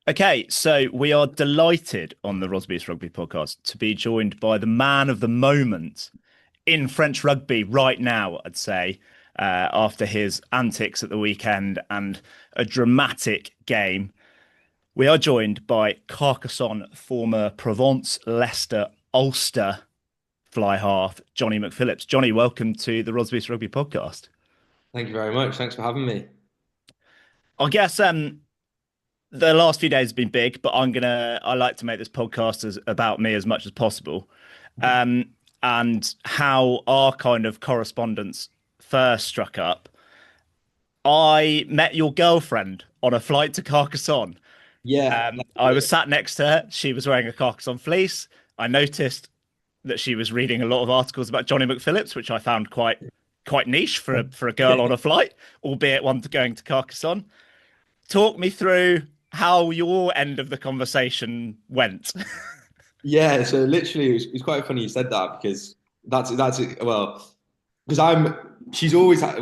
Okay, so we are delighted on the Rosbifs Rugby podcast to be joined by the man of the moment in French rugby right now, I'd say, after his antics at the weekend and a dramatic game. We are joined by Carcassonne former Provence, Leicester, Ulster fly half, Johnny McPhillips. Johnny, welcome to the Rosbifs Rugby podcast. Thank you very much. Thanks for having me. I guess the last few days have been big, but I like to make this podcast as about me as much as possible. Um, and how our kind of correspondence first struck up. I met your girlfriend on a flight to Carcassonne. Yeah, I was sat next to her. She was wearing a Carcassonne fleece. I noticed that she was reading a lot of articles about Johnny McPhillips, which I found quite niche for a girl on a flight, albeit one going to Carcassonne. Talk me through how your end of the conversation went. yeah. So literally, it was quite funny you said that because that's it. Well, because she's always had,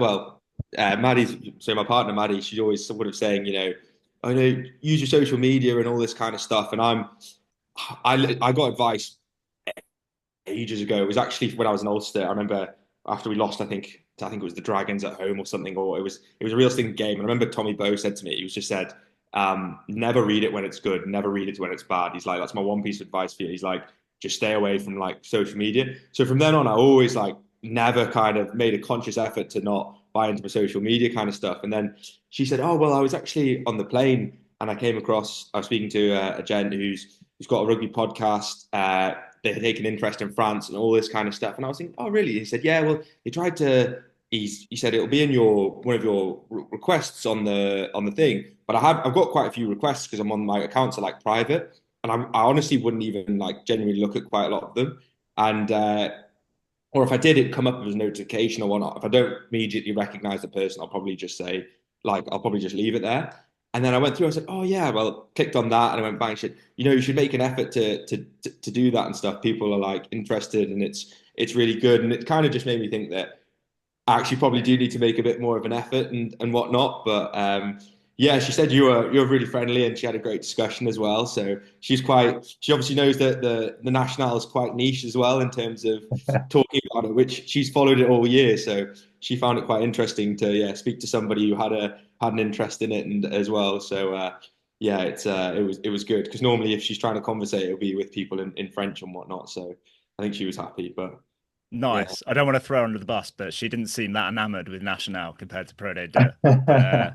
Maddie's, so my partner Maddie, she's always sort of saying, I know use your social media and all this kind of stuff. And I got advice ages ago. It was actually when I was in Ulster. I remember after we lost, I think it was the Dragons at home or something, or it was a real stinking game. And I remember Tommy Bowe said to me, he was just said, never read it when it's good, never read it when it's bad. He's like, that's my one piece of advice for you. He's like, just stay away from like social media. So from then on, I always like never kind of made a conscious effort to not buy into the social media kind of stuff. And then she said, oh well, I was actually on the plane and I was speaking to a gent who's got a rugby podcast. They had taken interest in France and all this kind of stuff. And I was thinking, oh really? He said, yeah, well, they tried to he said it'll be in your one of your requests on the thing. But I've got quite a few requests because I'm on my accounts are like private, and I honestly wouldn't even like genuinely look at quite a lot of them. And or if I did, it come up as a notification or whatnot. If I don't immediately recognize the person, I'll probably just say like I'll probably just leave it there. And then I went through. I said, "Oh yeah, well." Clicked on that, and I went bang shit. You should make an effort to do that and stuff. People are like interested, and it's really good. And it kind of just made me think that I actually probably do need to make a bit more of an effort and whatnot. But yeah, she said you were really friendly and she had a great discussion as well. So she obviously knows that the Nationale is quite niche as well in terms of talking about it, which she's followed it all year. So she found it quite interesting to speak to somebody who had an interest in it and as well. So yeah, it was good because normally if she's trying to conversate, it'll be with people in French and whatnot. So I think she was happy, but yeah. Nice. I don't want to throw her under the bus, but she didn't seem that enamored with Nationale compared to Pro Deux. Uh,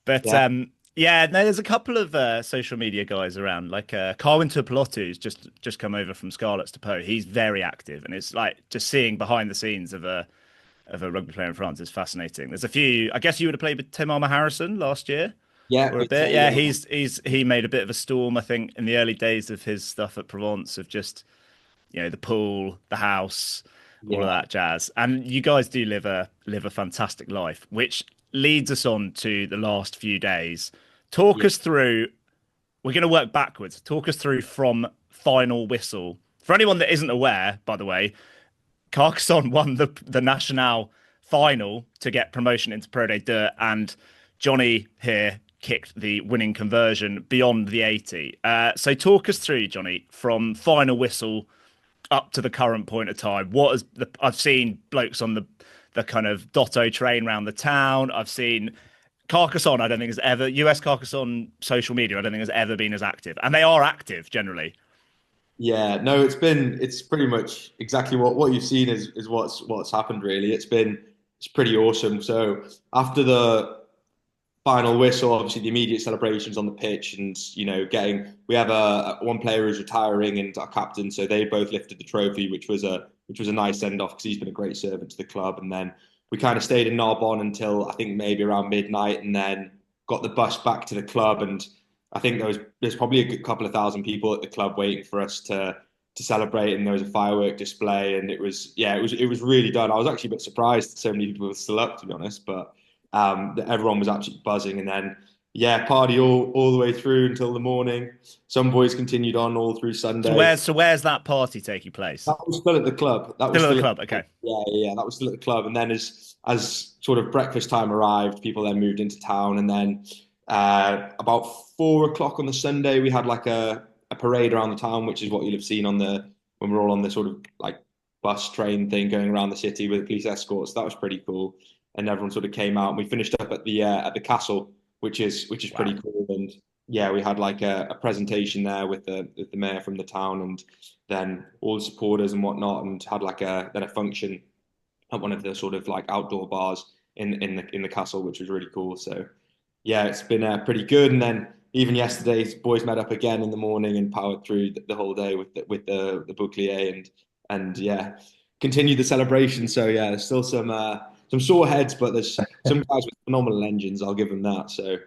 but Yeah. yeah, no, there's a couple of social media guys around, like Carwyn Tuipulotu, who's just come over from Scarlets to Po. He's very active, and it's like just seeing behind the scenes of a rugby player in France is fascinating. There's a few. I guess you would have played with Tim Armour Harrison last year Yeah, for a it's bit. Yeah, yeah, he made a bit of a storm, I think, in the early days of his stuff at Provence of just the pool, the house, all of yeah, that jazz. And you guys do live a fantastic life, which leads us on to the last few days. Talk yeah, us through. We're going to work backwards. Talk us through from final whistle. For anyone that isn't aware, by the way, Carcassonne won the Nationale final to get promotion into Pro Deux, and Johnny here kicked the winning conversion beyond the 80. So talk us through, Johnny, from final whistle up to the current point of time. I've seen blokes on the kind of Dotto train around the town. I've seen Carcassonne. I don't think has ever US Carcassonne social media. I don't think has ever been as active, and they are active generally. yeah. No, it's pretty much exactly what you've seen is what's happened really. It's pretty awesome. So after the final whistle, obviously the immediate celebrations on the pitch, and getting we have a one player who's retiring and our captain, so they both lifted the trophy, which was a nice send off because he's been a great servant to the club. And then we kind of stayed in Narbonne until I think maybe around midnight, and then got the bus back to the club. And I think there's probably a good couple of thousand people at the club waiting for us to celebrate, and there was a firework display, and it was really done. I was actually a bit surprised that so many people were still up, to be honest, but everyone was absolutely buzzing. And then yeah, party all the way through until the morning. Some boys continued on all through Sunday. So where's that party taking place? That was still at the club. That was Still at the still at club. the Okay. club. Yeah. That was still at the club. And then as sort of breakfast time arrived, people then moved into town, and then About 4 o'clock on the Sunday, we had like a parade around the town, which is what you'll have seen on the when we're all on the sort of like bus train thing going around the city with police escorts. That was pretty cool, and everyone sort of came out. And we finished up at the castle, which is pretty Wow. cool. And yeah, we had like a presentation there with the mayor from the town, and then all the supporters and whatnot, and had like a function at one of the sort of like outdoor bars in the castle, which was really cool. So yeah, it's been pretty good. And then even yesterday, boys met up again in the morning and powered through the whole day with the bouclier and yeah, continued the celebration. So yeah, there's still some sore heads, but there's some guys with phenomenal engines. I'll give them that. So I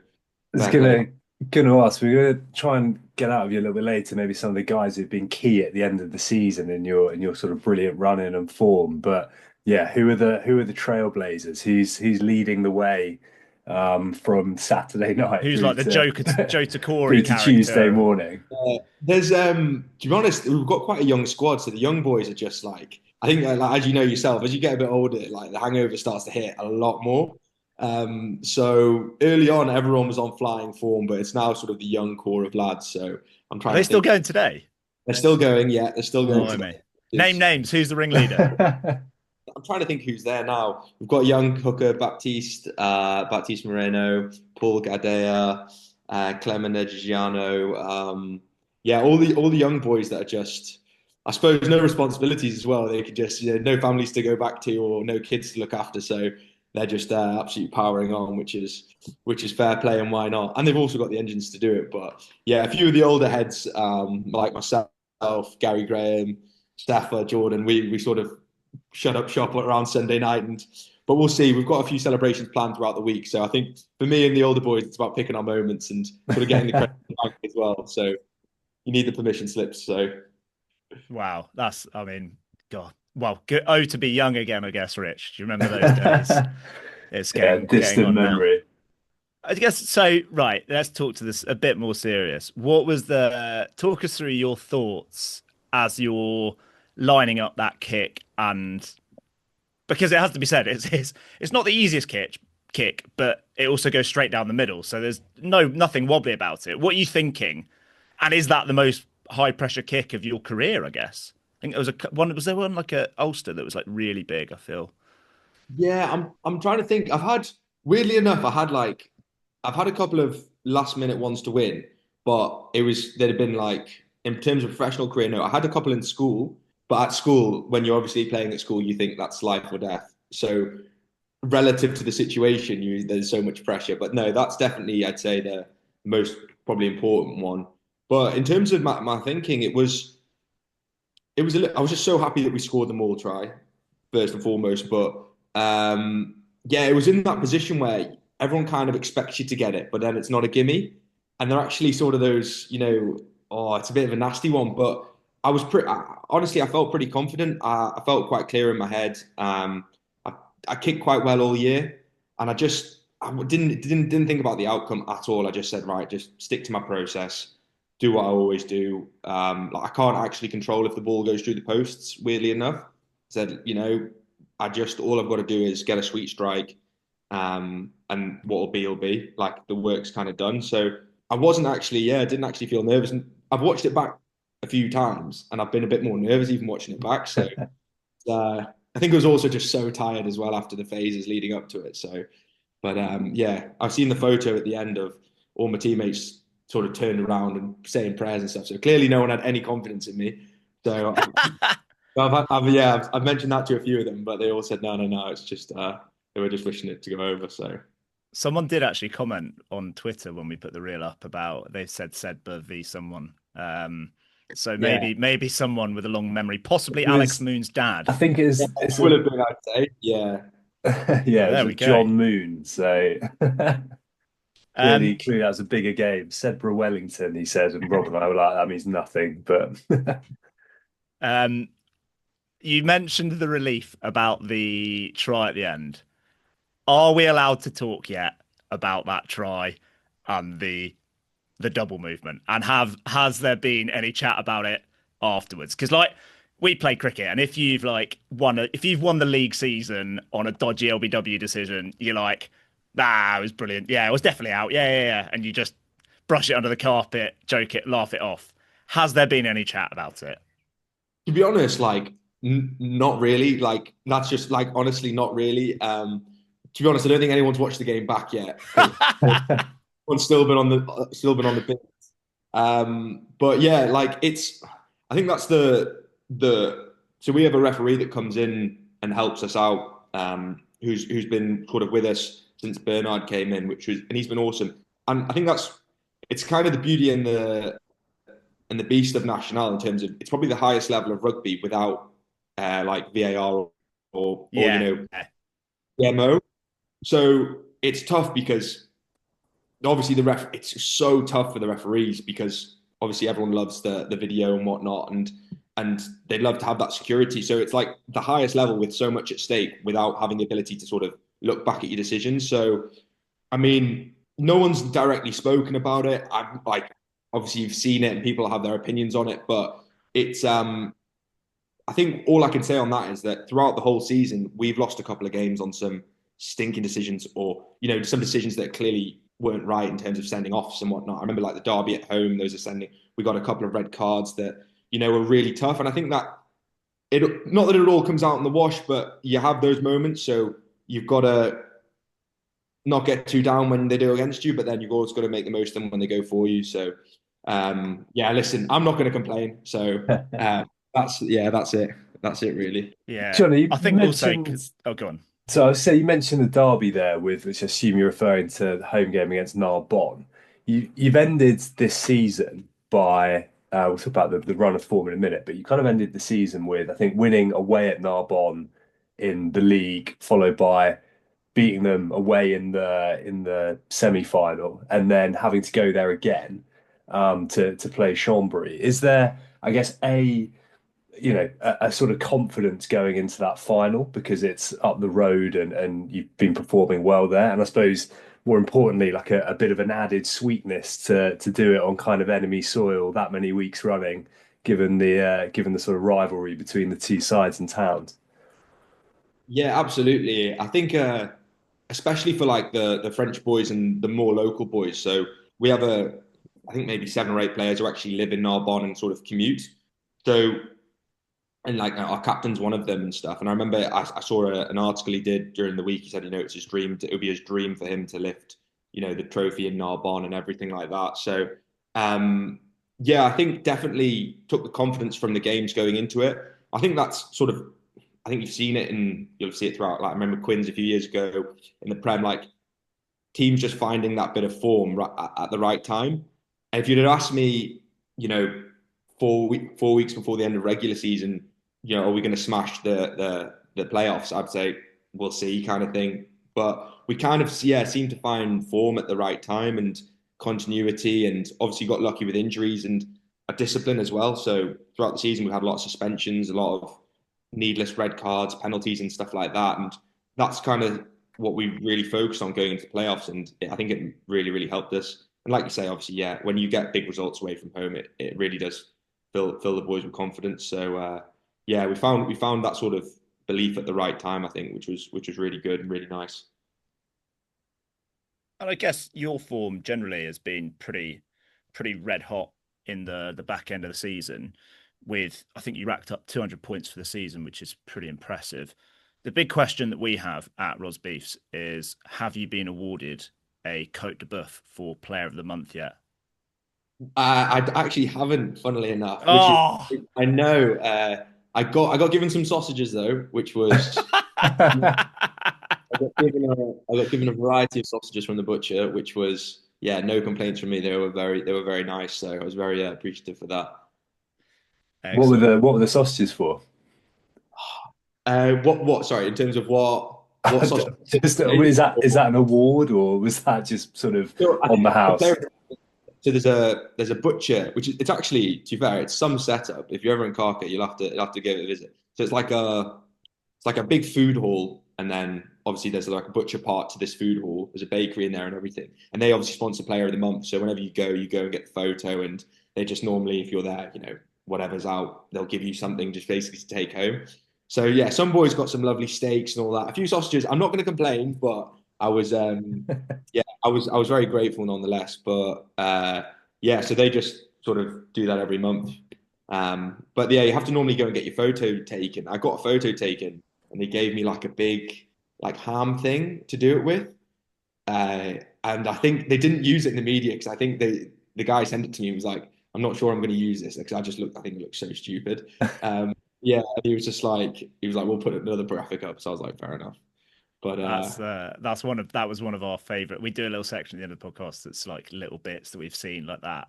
was fair play. gonna ask, we're gonna try and get out of you a little bit later, maybe some of the guys who've been key at the end of the season in your sort of brilliant running and form. But yeah, who are the trailblazers? Who's leading the way from Saturday night Who's like the Joe through Corey to Tuesday character? morning? There's to be honest, we've got quite a young squad, so the young boys are just like I think like, as you know yourself, as you get a bit older, like the hangover starts to hit a lot more. So early on, everyone was on flying form, but it's now sort of the young core of lads. So I'm Are trying they to still think. going today? They're still going, yeah, they're still going today. Blimey. Name names. Who's the ringleader? I'm trying to think who's there now. We've got young hooker Baptiste Moreno, Paul Gadea, Clement Giano. Yeah, all the young boys that are just, I suppose, no responsibilities as well. They could just, no families to go back to or no kids to look after. So they're just absolutely powering on, which is fair play and why not? And they've also got the engines to do it. But yeah, a few of the older heads, like myself, Gary Graham, Staffa, Jordan, we sort of shut up shop around Sunday night, but we'll see. We've got a few celebrations planned throughout the week, so I think for me and the older boys, it's about picking our moments and sort of getting the credit as well. So you need the permission slips. So Wow, I mean, God. Well, good. Oh, to be young again, I guess, Rich. Do you remember those days? It's Yeah, getting distant on now. memory. I guess so. Right, let's talk to this a bit more serious. What was talk us through your thoughts as you're lining up that kick, and because it has to be said, it's not the easiest kick, but it also goes straight down the middle. So there's nothing wobbly about it. What are you thinking? And is that the most high pressure kick of your career? I guess. I think there was was there one like a Ulster that was like really big, I feel. yeah, I'm trying to think. Weirdly enough, I've had a couple of last minute ones to win, but they'd have been like in terms of professional career. No, I had a couple in school, but at school, when you're obviously playing at school, you think that's life or death. So relative to the situation, there's so much pressure. But no, that's definitely, I'd say, the most probably important one. But in terms of my thinking, I was just so happy that we scored the maul try first and foremost. But yeah, it was in that position where everyone kind of expects you to get it, but then it's not a gimme, and they're actually sort of those, oh, it's a bit of a nasty one. But honestly, I felt pretty confident. I felt quite clear in my head. I kicked quite well all year, and I didn't think about the outcome at all. I just said, right, just stick to my process, do what I always do. Like I can't actually control if the ball goes through the posts. Weirdly enough, said, all I've got to do is get a sweet strike, and will be. Like the work's kind of done. So I wasn't actually, yeah, I didn't actually feel nervous. And I've watched it back a few times, and I've been a bit more nervous even watching it back. So I think I was also just so tired as well after the phases leading up to it. So, but yeah, I've seen the photo at the end of all my teammates sort of turned around and saying prayers and stuff. So clearly, no one had any confidence in me. So I've mentioned that to a few of them, but they all said no, no, no. It's just they were just wishing it to go over. So Someone did actually comment on Twitter when we put the reel up about they said Sedberg v someone. So Yeah, maybe someone with a long memory, possibly it Alex was. Moon's dad. I think yeah, it's it will a have been, I'd say. Yeah. yeah, Yeah, it was there a we go. John Moon. So Um, clearly that was a bigger game. Sedbergh Wellington, he said, and Rob and I were like, that means nothing. But um, you mentioned the relief about the try at the end. Are we allowed to talk yet about that try and the double movement? And has there been any chat about it afterwards? Because like we play cricket, and if you've won the league season on a dodgy LBW decision, you're like, Ah, it was brilliant. Yeah, it was definitely out. Yeah. And you just brush it under the carpet, joke it, laugh it off. Has there been any chat about it? To be honest, like not really. Like that's just like honestly not really. To be honest, I don't think anyone's watched the game back yet because everyone's still been on the pitch. But yeah, like it's. I think that's the. So we have a referee that comes in and helps us out. Who's been sort of with us since Bernard came in, and he's been awesome. And I think it's kind of the beauty and the beast of Nationale in terms of it's probably the highest level of rugby without like VAR or Yeah. DMO. So it's tough because obviously it's so tough for the referees because obviously everyone loves the video and whatnot and they'd love to have that security. So it's like the highest level with so much at stake without having the ability to sort of look back at your decisions. So I mean, no one's directly spoken about it. I'm like obviously you've seen it and people have their opinions on it, but it's I think all I can say on that is that throughout the whole season, we've lost a couple of games on some stinking decisions or, some decisions that clearly weren't right in terms of sending offs and whatnot. I remember like the derby at home, we got a couple of red cards that, were really tough. And I think that not that it all comes out in the wash, but you have those moments. So you've got to not get too down when they do against you, but then you've always got to make the most of them when they go for you. So, yeah, listen, I'm not going to complain. So, that's it. That's it, really. Yeah. Johnny, I think also, go on. So I say you mentioned the derby there, which I assume you're referring to the home game against Narbonne. You've ended this season by we'll talk about the run of form in a minute, but you kind of ended the season with I think winning away at Narbonne in the league, followed by beating them away in the semi-final, and then having to go there again to play Chambéry. Is there, I guess, a sort of confidence going into that final because it's up the road and you've been performing well there. And I suppose more importantly, like a bit of an added sweetness to do it on kind of enemy soil that many weeks running, given the sort of rivalry between the two sides and towns. Yeah, absolutely. I think especially for like the French boys and the more local boys. So we have I think maybe 7 or 8 players who actually live in Narbonne and sort of commute. So and like our captain's one of them and stuff. And I remember I saw an article he did during the week. He said, it's his dream. It would be his dream for him to lift, the trophy in Narbonne and everything like that. So, yeah, I think definitely took the confidence from the games going into it. I think that's sort of, I think you've seen it and you'll see it throughout. Like I remember Quins a few years ago in the Prem, like teams just finding that bit of form at the right time. And if you'd have asked me, 4 weeks before the end of regular season, are we going to smash the playoffs? I'd say we'll see, kind of thing. But we kind of seem to find form at the right time and continuity, and obviously got lucky with injuries and a discipline as well. So throughout the season, we've had a lot of suspensions, a lot of needless red cards, penalties, and stuff like that. And that's kind of what we really focused on going into playoffs, and I think it really, really helped us. And like you say, obviously, yeah, when you get big results away from home, it really does fill the boys with confidence. So yeah, we found that sort of belief at the right time, I think, which was really good and really nice. And I guess your form generally has been pretty red hot in the back end of the season. With I think you racked up 200 points for the season, which is pretty impressive. The big question that we have at Rosbifs is: have you been awarded a Cote de Boeuf for Player of the Month yet? I actually haven't, funnily enough. Oh, I know. I got given some sausages though, which was I got given a variety of sausages from the butcher, which was no complaints from me. They were very nice, so I was very appreciative for that. What were the sausages for? What? Sorry, in terms of what sausage? Is that an award or was that just sort of on the house? So there's a butcher, it's actually, to be fair, it's some setup. If you're ever in Carcassonne, you'll have to give it a visit. So it's like a big food hall, and then obviously there's like a butcher part to this food hall. There's a bakery in there and everything, and they obviously sponsor Player of the Month. So whenever you go and get the photo, and they just normally, if you're there, whatever's out, they'll give you something just basically to take home. So yeah, some boys got some lovely steaks and all that. A few sausages. I'm not going to complain, but I was yeah, I was very grateful nonetheless. But yeah, so they just sort of do that every month. But yeah, you have to normally go and get your photo taken. I got a photo taken, and they gave me like a big like ham thing to do it with. And I think they didn't use it in the media because I think the guy sent it to me and was like, I'm not sure I'm going to use this because I think it looks so stupid. Yeah, and he was like, we'll put another graphic up. So I was like, fair enough. But That was one of our favorite. We do a little section at the end of the podcast that's like little bits that we've seen like that.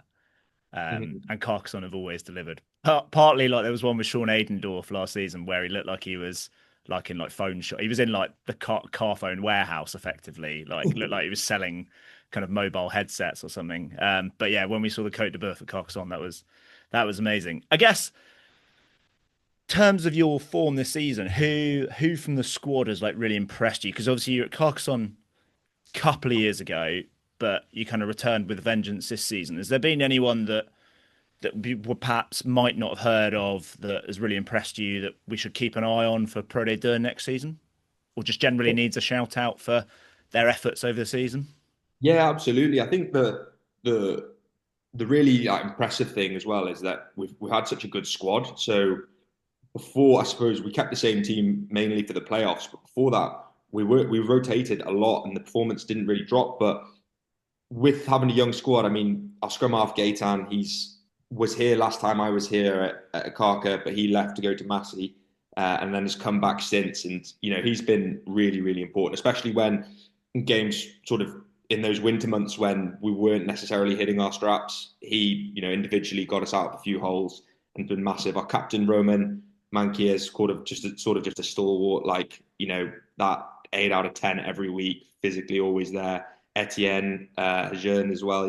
mhm. And Carcassonne have always delivered. Partly like there was one with Sean Aidendorf last season where he looked like he was like in like phone shop. He was in like the car phone warehouse effectively. Like looked like he was selling kind of mobile headsets or something. But yeah, when we saw the Cote de Boeuf at Carcassonne, that was amazing. I guess terms of your form this season, who from the squad has like really impressed you? Because obviously you're at Carcassonne a couple of years ago, but you kind of returned with a vengeance this season. Has there been anyone that we perhaps might not have heard of that has really impressed you that we should keep an eye on for Pro D2 next season, or just generally needs a shout out for their efforts over the season? Yeah, absolutely. I think the the really like, impressive thing as well is that we've had such a good squad. So before, I suppose we kept the same team mainly for the playoffs, but before that, we rotated a lot, and the performance didn't really drop. But with having a young squad, I mean, our scrum half Gaetan, he's was here last time I was here at Carca, but he left to go to Massey, and then has come back since. And you know, he's been really, really important, especially when games sort of in those winter months when we weren't necessarily hitting our straps. He, you know, individually got us out of a few holes and been massive. Our captain Roman Mankey is sort of just a stalwart, like you know that 8 out of 10 every week, physically always there. Etienne Jeune as well.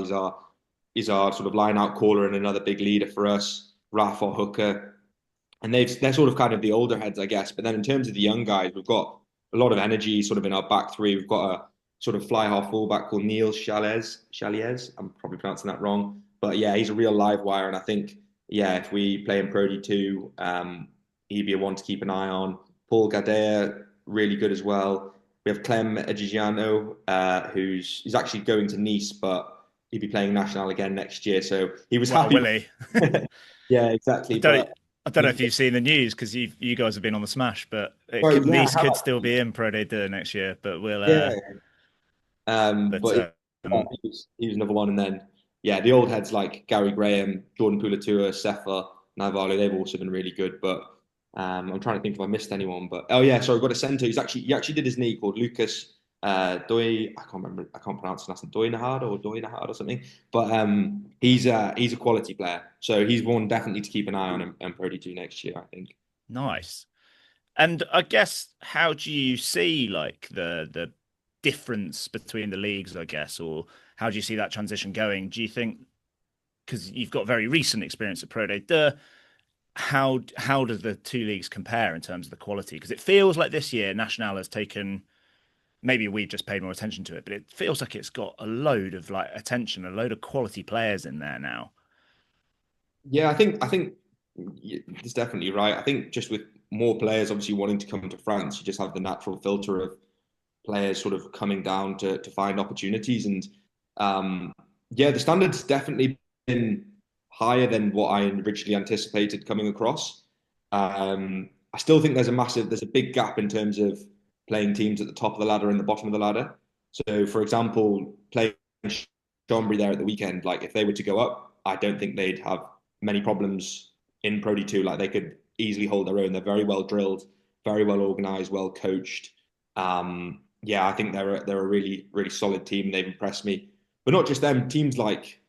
He's our sort of line out caller and another big leader for us. Raf, hooker, and they're sort of kind of the older heads, I guess. But then in terms of the young guys, we've got a lot of energy sort of in our back three. We've got a sort of fly half fullback called Neil Chaliez. I'm probably pronouncing that wrong, but yeah, he's a real live wire. And I think yeah, if we play in Pro D2, he'd be a one to keep an eye on. Paul Gadea, really good as well. We have Clem Egigiano, he's actually going to Nice, but he'd be playing Nationale again next year. So he was Well, happy. Willie, Yeah, I exactly. don't But I don't know if you've seen the news because you guys have been on the smash, but sorry, yeah, Nice I have could still actually. be in Pro D2 next year. But we'll Yeah. but But he was another one. And then, yeah, the old heads like Gary Graham, Jordan Pulatua, Sefa, Navalu, they've also been really good. But I'm trying to think if I missed anyone. But oh yeah, sorry, we've got a centre. He actually did his knee called Lucas Doi. I can't remember. I can't pronounce his last name. Doi Nahad or something. But he's a quality player. So he's one definitely to keep an eye on and Pro D2 next year, I think. nice. And I guess how do you see like the difference between the leagues, I guess, or how do you see that transition going? Do you think because you've got very recent experience at Pro D2, how do the two leagues compare in terms of the quality? Because it feels like this year Nationale has taken maybe we've just paid more attention to it, but it feels like it's got a load of like attention, a load of quality players in there now. Yeah, I think it's definitely right. I think just with more players obviously wanting to come to France, you just have the natural filter of players sort of coming down to find opportunities. And yeah, the standards definitely been higher than what I originally anticipated coming across. I still think there's a big gap in terms of playing teams at the top of the ladder and the bottom of the ladder. So, for example, playing Chambry there at the weekend, like if they were to go up, I don't think they'd have many problems in Pro D2. Like they could easily hold their own. They're very well drilled, very well organized, well coached. Yeah, I think they're a really really solid team. They've impressed me, but not just them. Teams like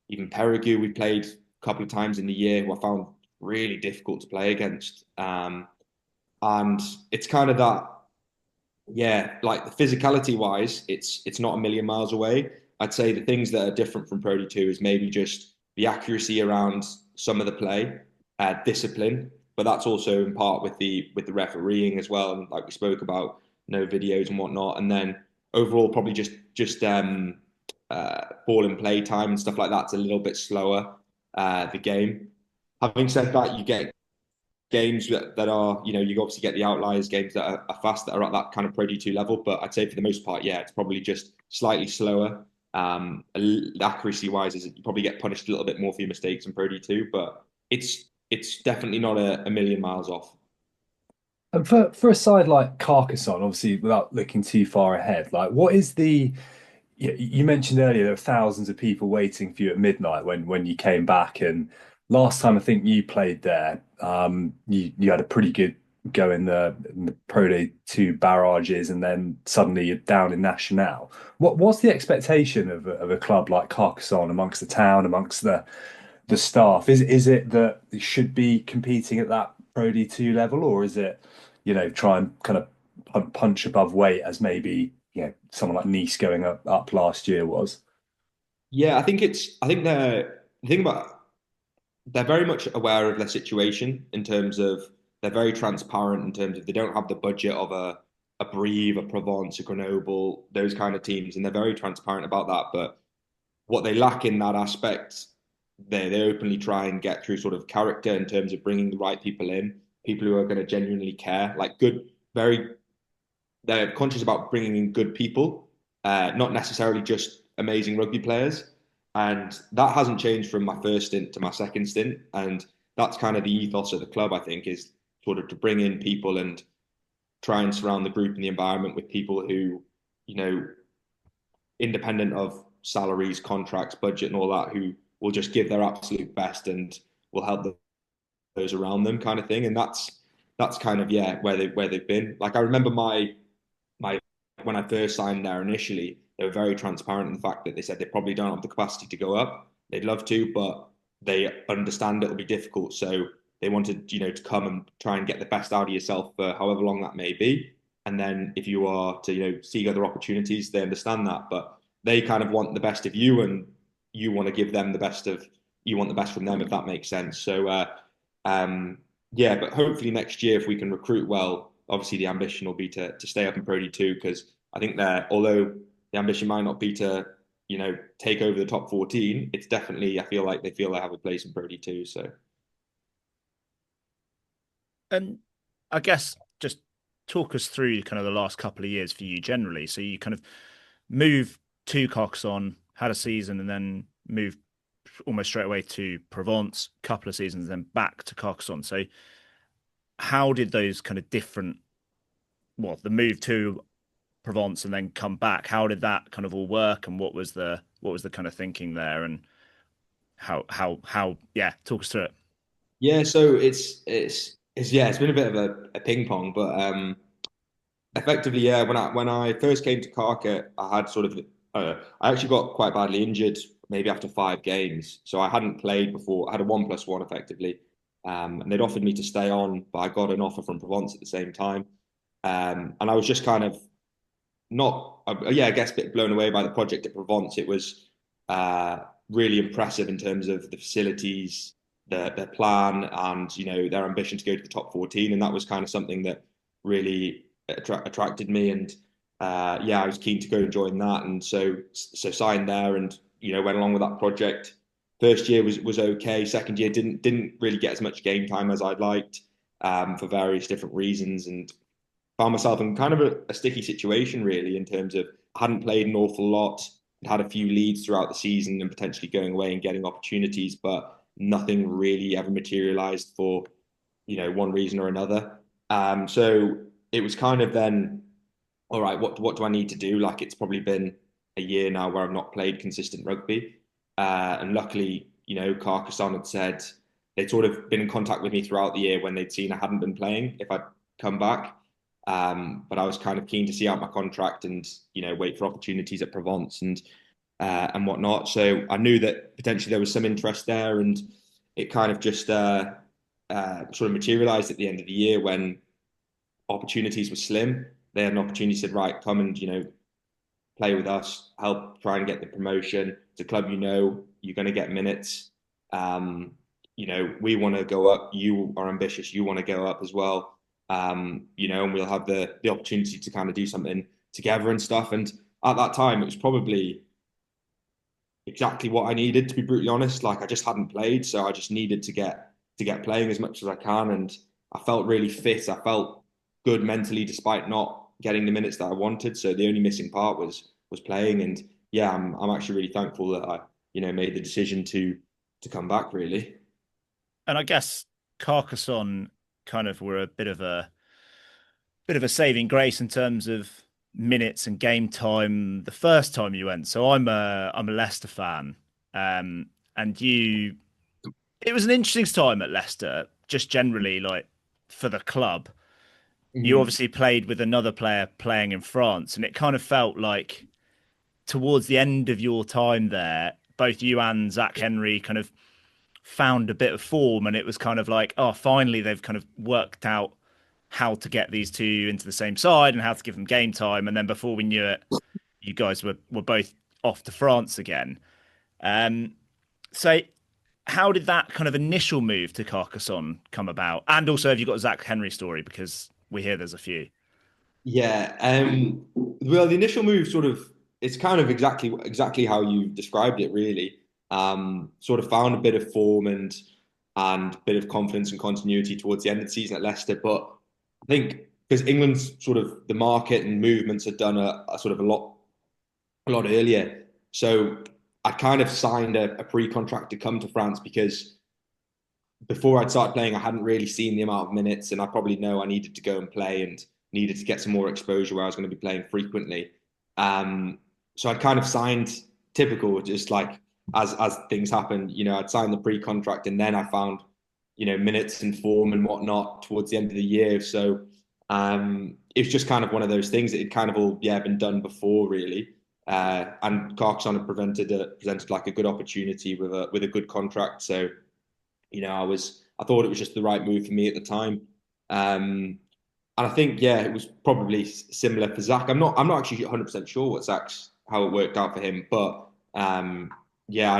even Perigu, we played a couple of times in the year, who I found really difficult to play against. And it's kind of that, yeah, like the physicality wise, it's not a million miles away. I'd say the things that are different from Pro D2 is maybe just the accuracy around some of the play, discipline, but that's also in part with the refereeing as well. And like we spoke about, no videos and whatnot, and then overall probably just ball and play time and stuff like that's a little bit slower. The game. Having said that, you get games that are, you obviously get the outliers games that are fast, that are at that kind of Pro D2 level. But I'd say for the most part, yeah, it's probably just slightly slower. Accuracy wise, is you probably get punished a little bit more for your mistakes in Pro D2, but it's definitely not a million miles off. And for a side like Carcassonne, obviously, without looking too far ahead, like what is the you mentioned earlier there were thousands of people waiting for you at midnight when you came back, and last time I think you played there, you had a pretty good go in the Pro Day 2 barrages, and then suddenly you're down in Nationale. What's the expectation of a club like Carcassonne amongst the town, amongst the staff? Is it that they should be competing at that Pro D2 level, or is it, try and kind of punch above weight as maybe, someone like Nice going up last year was? Yeah, I think the thing about they're very much aware of their situation in terms of they're very transparent in terms of they don't have the budget of a Brive, a Provence, a Grenoble, those kind of teams, and they're very transparent about that. But what they lack in that aspect, they openly try and get through sort of character in terms of bringing the right people in, people who are going to genuinely care, like good, very. They're conscious about bringing in good people, not necessarily just amazing rugby players. And that hasn't changed from my first stint to my second stint. And that's kind of the ethos of the club, I think, is sort of to bring in people and try and surround the group and the environment with people who, you know, independent of salaries, contracts, budget, and all that, who will just give their absolute best and will help those around them, kind of thing. And that's kind of, yeah, where they've been. Like I remember my when I first signed there initially, they were very transparent in the fact that they said they probably don't have the capacity to go up. They'd love to, but they understand it'll be difficult. So they wanted, to come and try and get the best out of yourself for however long that may be. And then if you are to, seek other opportunities, they understand that. But they kind of want the best of you, and you want to give them you want the best from them, if that makes sense. So, yeah, but hopefully next year, if we can recruit well, obviously the ambition will be to stay up in Pro D2, because I think that although the ambition might not be to, take over the top 14, it's definitely, I feel like they feel they have a place in Pro D2. So, And I guess just talk us through kind of the last couple of years for you generally. So you kind of moved to Carcassonne, had a season, and then moved almost straight away to Provence, couple of seasons, then back to Carcassonne. So how did those kind of different, well, the move to Provence and then come back, how did that kind of all work, and what was the kind of thinking there, and how yeah, talk us through it. yeah, so yeah, it's been a bit of a ping pong, but effectively, yeah. When I first came to Carca, I had sort of I actually got quite badly injured maybe after 5 games, so I hadn't played before. I had a 1+1 effectively, and they'd offered me to stay on, but I got an offer from Provence at the same time, and I was just kind of not, yeah, I guess a bit blown away by the project at Provence. It was really impressive in terms of the facilities, their plan, and their ambition to go to the top 14, and that was kind of something that really attracted me. And yeah, I was keen to go and join that, and so signed there, and went along with that project. First year was okay. Second year didn't really get as much game time as I'd liked, for various different reasons, and found myself in kind of a sticky situation, really, in terms of I hadn't played an awful lot, had a few leads throughout the season and potentially going away and getting opportunities, but nothing really ever materialized for, one reason or another. So it was kind of then, all right, what do I need to do? Like, it's probably been a year now where I've not played consistent rugby. And luckily, Carcassonne had said they'd sort of been in contact with me throughout the year when they'd seen I hadn't been playing, if I'd come back. But I was kind of keen to see out my contract and wait for opportunities at Provence and whatnot. So I knew that potentially there was some interest there, and it kind of just sort of materialized at the end of the year when opportunities were slim. They had an opportunity, said, right, come and play with us, help try and get the promotion. It's a club, you're going to get minutes. We want to go up. You are ambitious. You want to go up as well. And we'll have the opportunity to kind of do something together and stuff. And at that time, it was probably exactly what I needed, to be brutally honest. Like, I just hadn't played, so I just needed to get playing as much as I can. And I felt really fit. I felt good mentally despite not getting the minutes that I wanted. So the only missing part was playing. And yeah, I'm actually really thankful that I, made the decision to come back really. And I guess Carcassonne kind of were a bit of a saving grace in terms of minutes and game time the first time you went. So I'm a Leicester fan. And you it was an interesting time at Leicester, just generally like for the club. You Mhm. obviously played with another player playing in France, and it kind of felt like towards the end of your time there, both you and Zach Henry kind of found a bit of form, and it was kind of like, oh, finally they've kind of worked out how to get these two into the same side and how to give them game time. And then before we knew it, you guys were both off to France again. Um, so how did that kind of initial move to Carcassonne come about? And also, have you got a Zach Henry story? Because we hear there's a few. Yeah. Well, the initial move sort of it's kind of exactly how you described it, really. Sort of found a bit of form and bit of confidence and continuity towards the end of the season at Leicester. But I think because England's sort of the market and movements had done a sort of a lot earlier. So I kind of signed a pre-contract to come to France because before I'd started playing, I hadn't really seen the amount of minutes, and I probably know I needed to go and play and needed to get some more exposure where I was going to be playing frequently. So I'd kind of signed typical, just like as things happened, I'd signed the pre-contract, and then I found, minutes and form and whatnot towards the end of the year. So it was just kind of one of those things that had kind of all been done before, really. And Carcassonne had presented like a good opportunity with a good contract. So I thought it was just the right move for me at the time. And I think, it was probably similar for Zach. I'm not actually 100% sure how it worked out for him, but I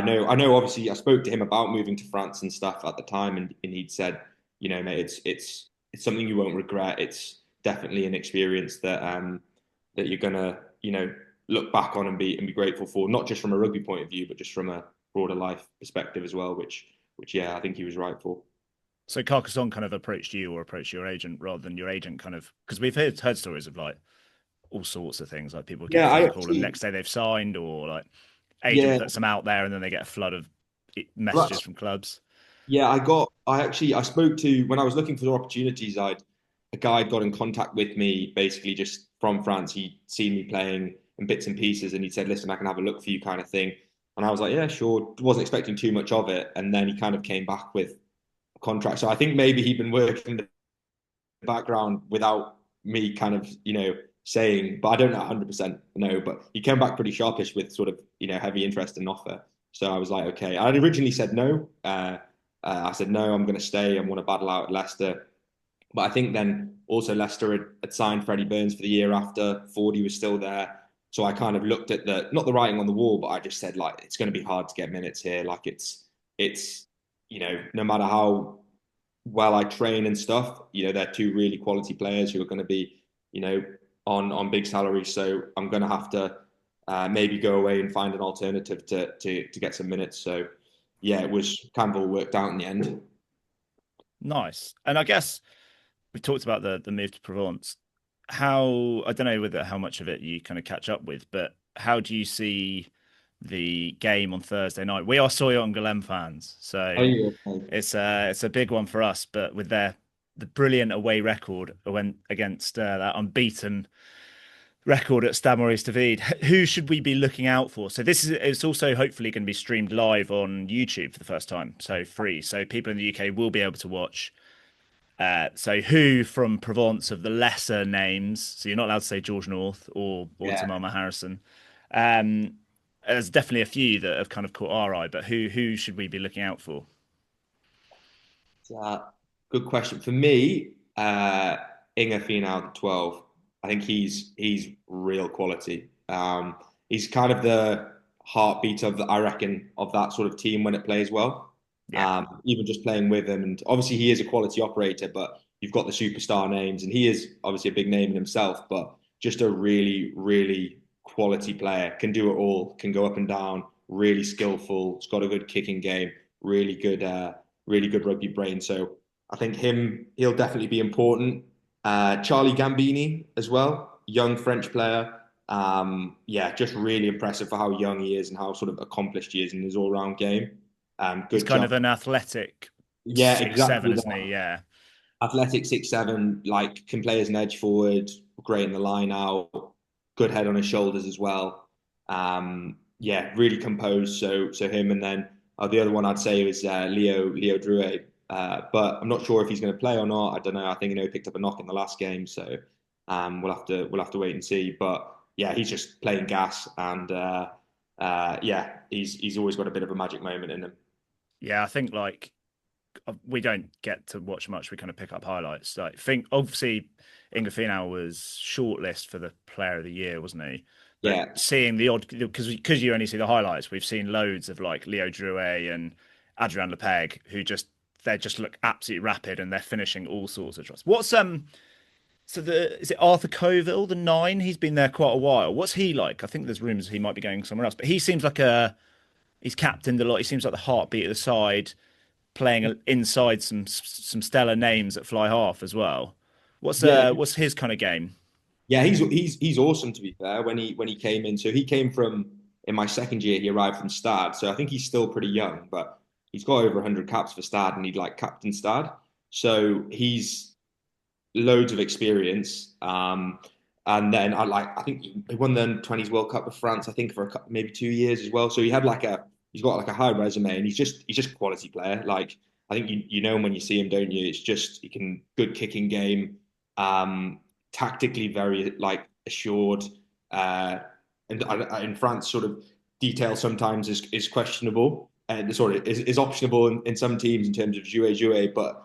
know. Obviously, I spoke to him about moving to France and stuff at the time, and he'd said, mate, it's something you won't regret. It's definitely an experience that you're gonna, look back on and be grateful for, not just from a rugby point of view, but just from a broader life perspective as well, which I think he was right for. So Carcassonne kind of approached you or approached your agent rather than your agent kind of because we've heard stories of like all sorts of things like people get a Yeah, I phone call and actually, next day they've signed or like agent yeah, puts them out there and then they get a flood of well, messages from clubs. yeah, I spoke to, when I was looking for opportunities, a guy got in contact with me basically just from France. He'd seen me playing in bits and pieces and he said, listen, I can have a look for you kind of thing. And I was like, yeah, sure. Wasn't expecting too much of it. And then he kind of came back with a contract. So I think maybe he'd been working in the background without me kind of, saying, but I don't know 100% know, but he came back pretty sharpish with sort of, heavy interest and offer. So I was like, okay. I originally said no. I said, no, I'm going to stay. I'm going to battle out at Leicester. But I think then also Leicester had signed Freddie Burns for the year after. Fordy was still there. So I kind of looked at not the writing on the wall, but I just said, like, it's going to be hard to get minutes here. Like, it's, no matter how well I train and stuff, they're two really quality players who are going to be, on big salaries. So I'm going to have to maybe go away and find an alternative to get some minutes. So yeah, it was kind of all worked out in the end. Nice. And I guess we talked about the move to Provence. How I don't know whether how much of it you kind of catch up with, but how do you see the game on Thursday night? We are Soyaux-Angouleme fans, so Oh, yeah. it's a big one for us. But with the brilliant away record went against that unbeaten record at Stade Maurice David, who should we be looking out for? So this is it's also hopefully going to be streamed live on YouTube for the first time, so free. So people in the UK will be able to watch. So who from Provence of the lesser names? So you're not allowed to say George North or Yeah. Tamama Harrison. Um, there's definitely a few that have kind of caught our eye, but who should we be looking out for? Good question. For me, Inga Finau, the 12. I think he's real quality. He's kind of the heartbeat I reckon, of that sort of team when it plays well. Yeah, Even just playing with him, and obviously he is a quality operator, but you've got the superstar names, and he is obviously a big name in himself, but just a really, really quality player. Can do it all. Can go up and down. Really skillful. He's got a good kicking game. Really good rugby brain. So I think he'll definitely be important. Charlie Gambini as well, young French player. Yeah, just really impressive for how young he is and how sort of accomplished he is in his all-round game. He's Good kind job. of an athletic Yeah, 6'7", exactly isn't that. he? Yeah. Athletic 6'7", like can play as an edge forward, great in the line out, good head on his shoulders as well. Yeah, really composed. So him, and then the other one I'd say was Leo Drouet. But I'm not sure if he's going to play or not. I don't know. I think he picked up a knock in the last game, so we'll have to wait and see. But yeah, he's just playing gas, and yeah, he's always got a bit of a magic moment in him. Yeah, I think like we don't get to watch much. We kind of pick up highlights. Like, think obviously Inga was shortlist for the Player of the Year, wasn't he? But Yeah, seeing the odd because you only see the highlights, we've seen loads of like Leo Drouet and Adrian Lepeg who just look absolutely rapid and they're finishing all sorts of shots. What's so is it Arthur Coville, the nine? He's been there quite a while. What's he like? I think there's rumours he might be going somewhere else, but he seems like he's captained a lot. He seems like the heartbeat of the side, playing inside some stellar names at fly half as well. yeah. What's his kind of game? Yeah, he's awesome to be fair. When he came in, so he came from in my second year. He arrived from Stad, so I think he's still pretty young, but he's got over 100 caps for Stad, and he'd like captain Stad. So he's loads of experience. And then I think he won the 20s World Cup with France. I think for maybe 2 years as well. So he's got like a high resume, and he's just a quality player. Like I think you know him when you see him, don't you? It's just he can good kicking game. Um, Tactically very like assured. Uh, and in France, sort of detail sometimes is questionable. And sorry, is optionable in some teams in terms of jouer, but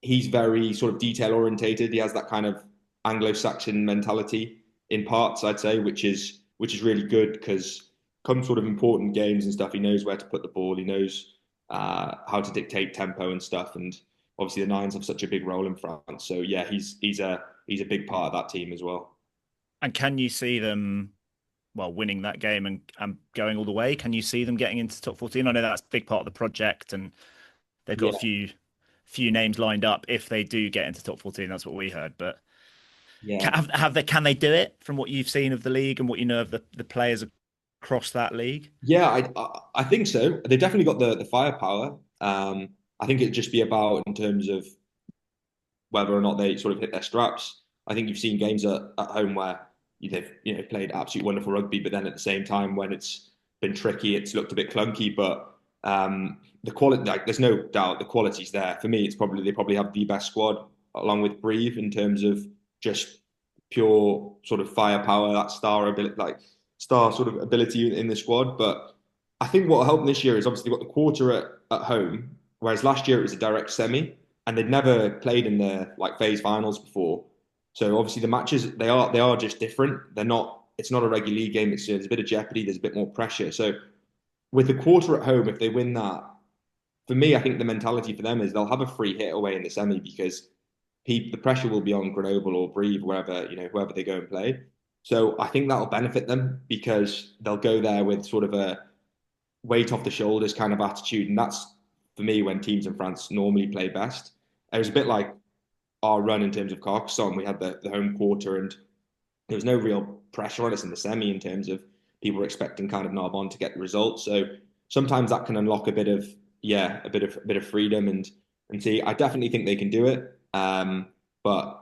he's very sort of detail orientated. He has that kind of Anglo-Saxon mentality in parts, I'd say, which is really good because come sort of important games and stuff, he knows where to put the ball. He knows how to dictate tempo and stuff. And obviously the Nines have such a big role in France. So yeah, he's a big part of that team as well. And can you see them winning that game and going all the way? Can you see them getting into top 14? I know that's a big part of the project, and they've got Yeah, a few names lined up if they do get into top 14. That's what we heard. But yeah. can they do it from what you've seen of the league and what you know of the players across that league? Yeah, I think so. They definitely got the firepower. I think it'd just be about in terms of whether or not they sort of hit their straps. I think you've seen games at home where they've played absolutely wonderful rugby, but then at the same time when it's been tricky, it's looked a bit clunky. But the quality, like, there's no doubt the quality's there. For me, they probably have the best squad along with Breve in terms of just pure sort of firepower, that star ability, like star sort of ability in the squad. But I think what will help them this year is obviously they've got the quarter at home, whereas last year it was a direct semi and they'd never played in the like phase finals before. So obviously the matches they are just different. They're not. It's not a regular league game. There's a bit of jeopardy. There's a bit more pressure. So with the quarter at home, if they win that, for me, I think the mentality for them is they'll have a free hit away in the semi because the pressure will be on Grenoble or Brive, whoever they go and play. So I think that'll benefit them because they'll go there with sort of a weight off the shoulders kind of attitude, and that's for me when teams in France normally play best. It was a bit like our run in terms of Carcassonne. We had the home quarter, and there was no real pressure on us in the semi in terms of people were expecting kind of Narbonne to get the result. So sometimes that can unlock a bit of freedom and see. I definitely think they can do it, but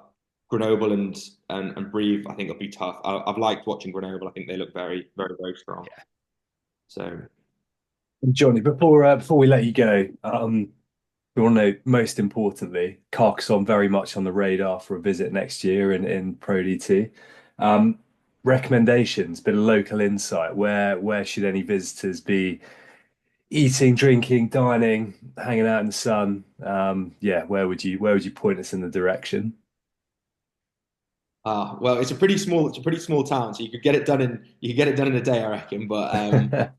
Grenoble and Brive, I think it'll be tough. I've liked watching Grenoble. I think they look very very very strong. Yeah. So Johnny, before we let you go, we want to know most importantly, Carcassonne very much on the radar for a visit next year in Pro D2. Recommendations, bit of local insight. Where should any visitors be eating, drinking, dining, hanging out in the sun? Yeah, where would you point us in the direction? well, it's a pretty small town, so you could get it done in a day, I reckon. But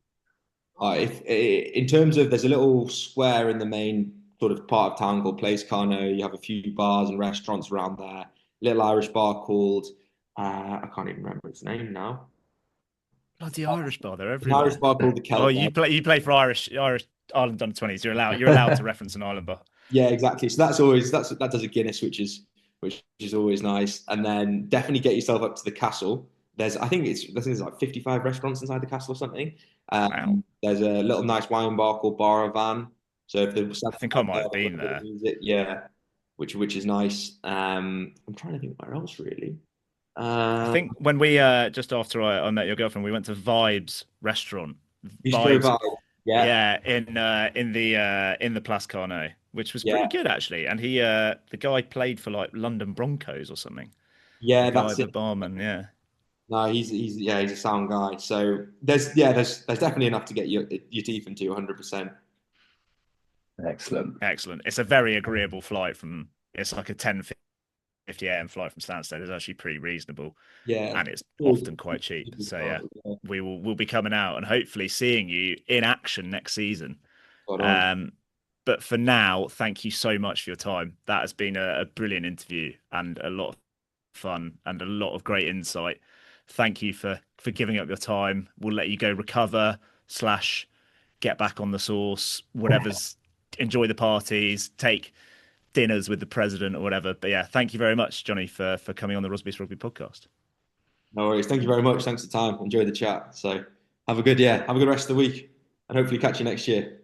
if in terms of there's a little square in the main sort of part of town called Place Carnot. You have a few bars and restaurants around there. Little Irish bar called I can't even remember its name now. Bloody Irish bar, they're An Irish everywhere. bar called the Oh, Kelp. you play for Irish Ireland under 20s. You're allowed to reference an Ireland bar. Yeah, exactly. So that's always that does a Guinness, which is always nice. And then definitely get yourself up to the castle. I think there's like 55 restaurants inside the castle or something. Wow. There's a little nice wine bar called Bar. So if there was I something think I like might there, have been a bit of there. music, yeah, which is nice. I'm trying to think where else really. I Uh, think when we just after I met your girlfriend, we went to Vibes restaurant. Bistro Vibes, Bar, yeah, yeah, in the Place Carnot, which was pretty yeah, good actually. And he the guy played for like London Broncos or something. The yeah. guy, That's the it. barman, yeah. No, he's a sound guy. So there's definitely enough to get your teeth into 100%. Excellent. Excellent. It's a very agreeable flight from. It's like a 10:50 a.m. flight from Stansted. It's actually pretty reasonable, Yeah, and it's often quite cheap. So yeah, yeah, we'll be coming out and hopefully seeing you in action next season. spot on. Um, but for now, thank you so much for your time. That has been a brilliant interview and a lot of fun and a lot of great insight. Thank you for giving up your time. We'll let you go recover slash get back on the sauce, whatever's enjoy the parties, take dinners with the president or whatever. But yeah, thank you very much, Johnny, for coming on the Rosbifs Rugby podcast. No worries. Thank you very much. Thanks for the time. Enjoy the chat. So have a good rest of the week, and hopefully catch you next year.